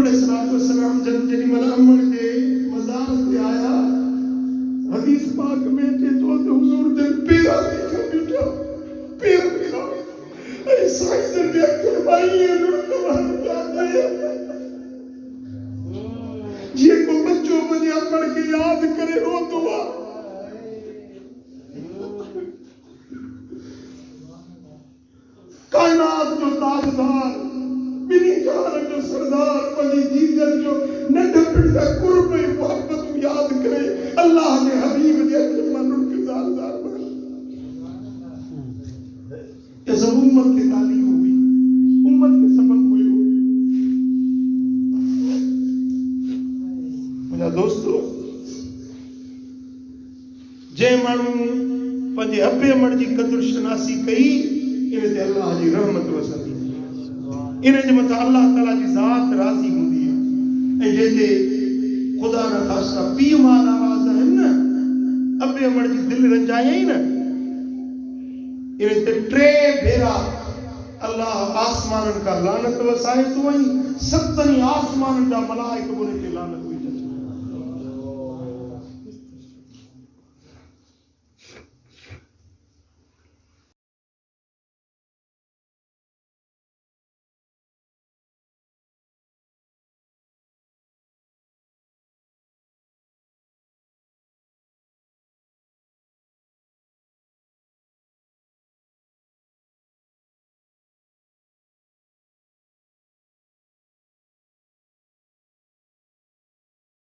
सलाम जन जरी मला अमर जे मजार ते आया हदीस पाक में ते तो हुजूर दे पीरा देखा बिठा पीर का ऐसा इधर देख कर भाई ये लुट मार जाते ये को बच्चों मुझे अमर की याद करे रो दुआ कायनात जो ताजदार बिनी कार जो सरदार पली जीजन जो नंढपिड़ का कुर्ब मोहब्बत याद करे अल्लाह ने हबीब ने अखर मानुर के ज़ारदार बना ये सब उम्मत की तालीम हुई उम्मत के सबक हुए मेरा दोस्तों जे मानू पंजे अबे मर्द की कदर शनासी कई इन्हें ते अल्लाह जी रहमत वसंदी इन्हें जे मत अल्लाह ताला जी जात राजी हुंदी है ए जे खुदा ना खासा पी माल आवाज है ना अबे मर्द की दिल रंजाए ही ना इन्हें ते ट्रे भेरा अल्लाह आसमान का लानत वसाए तो वही सत्तनी आसमान का मलाइक बोले के लानत